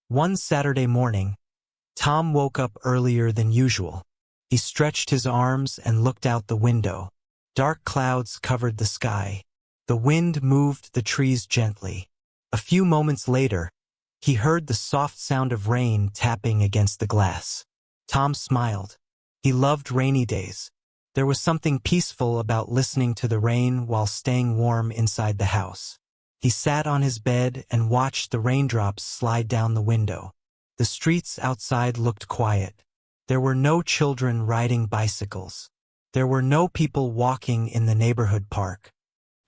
One Saturday morning, Tom woke up earlier than usual. He stretched his arms and looked out the window. Dark clouds covered the sky. The wind moved the trees gently. A few moments later, he heard the soft sound of rain tapping against the glass. Tom smiled. He loved rainy days. There was something peaceful about listening to the rain while staying warm inside the house. He sat on his bed and watched the raindrops slide down the window. The streets outside looked quiet. There were no children riding bicycles. There were no people walking in the neighborhood park.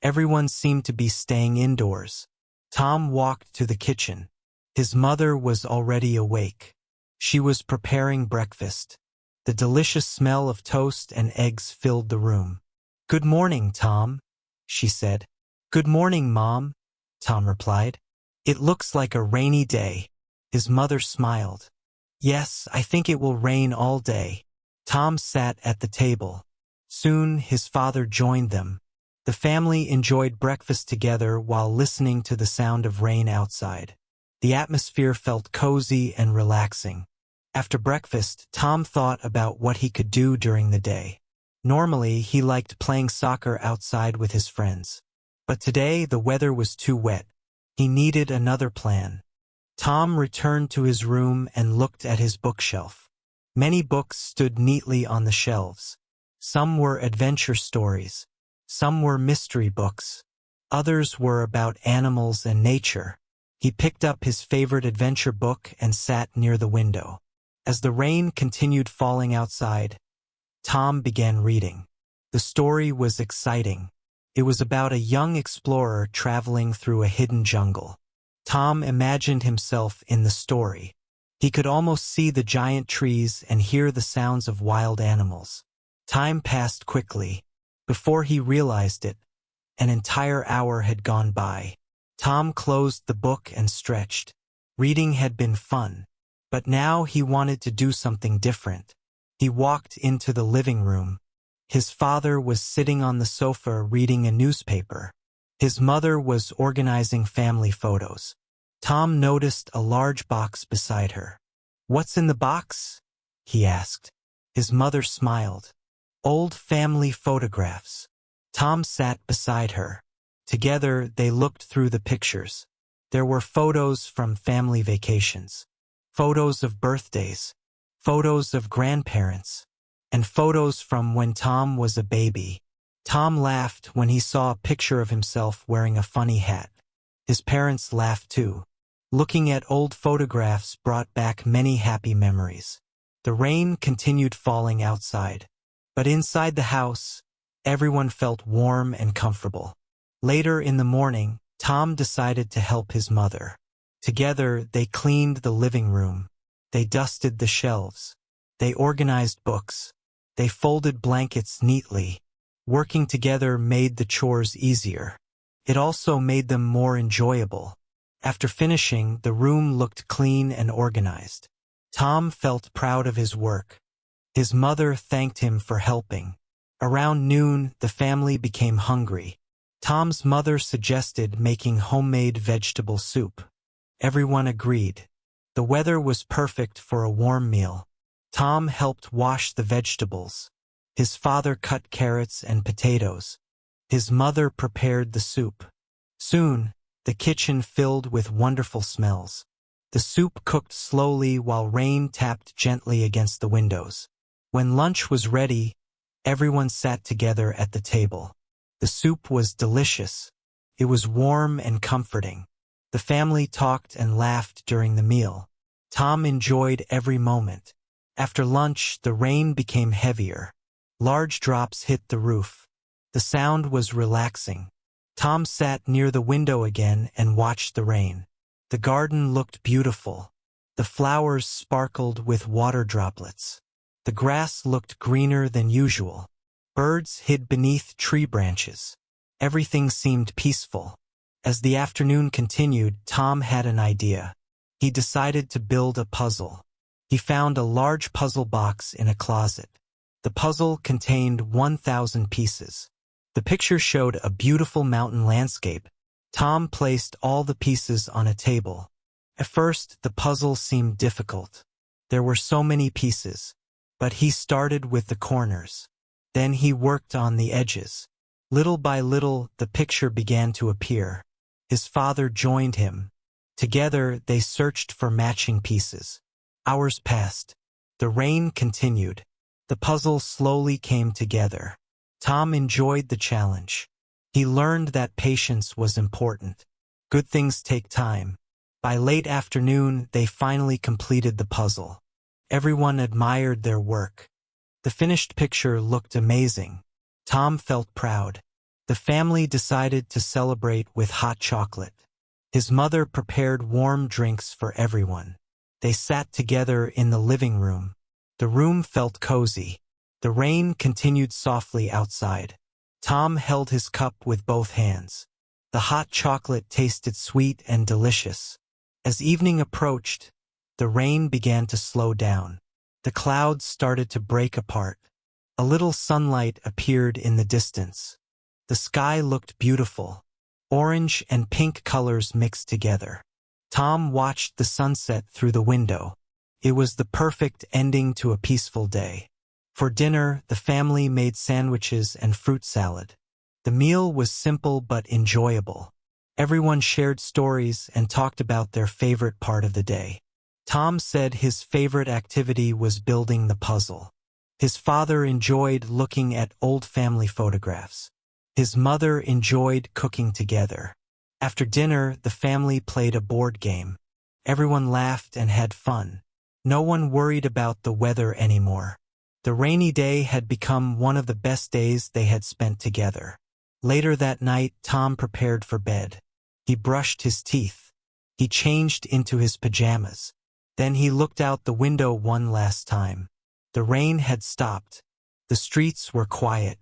Everyone seemed to be staying indoors. Tom walked to the kitchen. His mother was already awake. She was preparing breakfast. The delicious smell of toast and eggs filled the room. "Good morning, Tom," she said. "Good morning, Mom," Tom replied. "It looks like a rainy day." His mother smiled. "Yes, I think it will rain all day." Tom sat at the table. Soon his father joined them. The family enjoyed breakfast together while listening to the sound of rain outside. The atmosphere felt cozy and relaxing. After breakfast, Tom thought about what he could do during the day. Normally, he liked playing soccer outside with his friends. But today, the weather was too wet. He needed another plan. Tom returned to his room and looked at his bookshelf. Many books stood neatly on the shelves. Some were adventure stories. Some were mystery books. Others were about animals and nature. He picked up his favorite adventure book and sat near the window. As the rain continued falling outside, Tom began reading. The story was exciting. It was about a young explorer traveling through a hidden jungle. Tom imagined himself in the story. He could almost see the giant trees and hear the sounds of wild animals. Time passed quickly. Before he realized it, an entire hour had gone by. Tom closed the book and stretched. Reading had been fun, but now he wanted to do something different. He walked into the living room. His father was sitting on the sofa reading a newspaper. His mother was organizing family photos. Tom noticed a large box beside her. "What's in the box?" he asked. His mother smiled. "Old family photographs." Tom sat beside her. Together, they looked through the pictures. There were photos from family vacations, photos of birthdays, photos of grandparents, and photos from when Tom was a baby. Tom laughed when he saw a picture of himself wearing a funny hat. His parents laughed too. Looking at old photographs brought back many happy memories. The rain continued falling outside, but inside the house, everyone felt warm and comfortable. Later in the morning, Tom decided to help his mother. Together, they cleaned the living room. They dusted the shelves. They organized books. They folded blankets neatly. Working together made the chores easier. It also made them more enjoyable. After finishing, the room looked clean and organized. Tom felt proud of his work. His mother thanked him for helping. Around noon, the family became hungry. Tom's mother suggested making homemade vegetable soup. Everyone agreed. The weather was perfect for a warm meal. Tom helped wash the vegetables. His father cut carrots and potatoes. His mother prepared the soup. Soon, the kitchen filled with wonderful smells. The soup cooked slowly while rain tapped gently against the windows. When lunch was ready, everyone sat together at the table. The soup was delicious. It was warm and comforting. The family talked and laughed during the meal. Tom enjoyed every moment. After lunch, the rain became heavier. Large drops hit the roof. The sound was relaxing. Tom sat near the window again and watched the rain. The garden looked beautiful. The flowers sparkled with water droplets. The grass looked greener than usual. Birds hid beneath tree branches. Everything seemed peaceful. As the afternoon continued, Tom had an idea. He decided to build a puzzle. He found a large puzzle box in a closet. The puzzle contained 1,000 pieces. The picture showed a beautiful mountain landscape. Tom placed all the pieces on a table. At first, the puzzle seemed difficult. There were so many pieces. But he started with the corners. Then he worked on the edges. Little by little, the picture began to appear. His father joined him. Together, they searched for matching pieces. Hours passed. The rain continued. The puzzle slowly came together. Tom enjoyed the challenge. He learned that patience was important. Good things take time. By late afternoon, they finally completed the puzzle. Everyone admired their work. The finished picture looked amazing. Tom felt proud. The family decided to celebrate with hot chocolate. His mother prepared warm drinks for everyone. They sat together in the living room. The room felt cozy. The rain continued softly outside. Tom held his cup with both hands. The hot chocolate tasted sweet and delicious. As evening approached, the rain began to slow down. The clouds started to break apart. A little sunlight appeared in the distance. The sky looked beautiful. Orange and pink colors mixed together. Tom watched the sunset through the window. It was the perfect ending to a peaceful day. For dinner, the family made sandwiches and fruit salad. The meal was simple but enjoyable. Everyone shared stories and talked about their favorite part of the day. Tom said his favorite activity was building the puzzle. His father enjoyed looking at old family photographs. His mother enjoyed cooking together. After dinner, the family played a board game. Everyone laughed and had fun. No one worried about the weather anymore. The rainy day had become one of the best days they had spent together. Later that night, Tom prepared for bed. He brushed his teeth. He changed into his pajamas. Then he looked out the window one last time. The rain had stopped. The streets were quiet.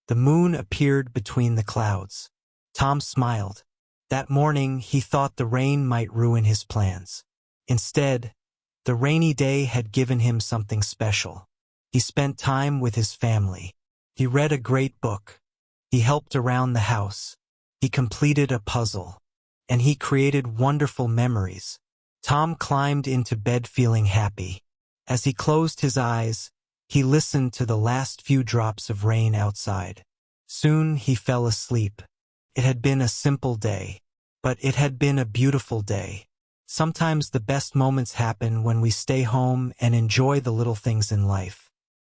The moon appeared between the clouds. Tom smiled. That morning, he thought the rain might ruin his plans. Instead, the rainy day had given him something special. He spent time with his family. He read a great book. He helped around the house. He completed a puzzle. And he created wonderful memories. Tom climbed into bed feeling happy. As he closed his eyes, he listened to the last few drops of rain outside. Soon he fell asleep. It had been a simple day, but it had been a beautiful day. Sometimes the best moments happen when we stay home and enjoy the little things in life.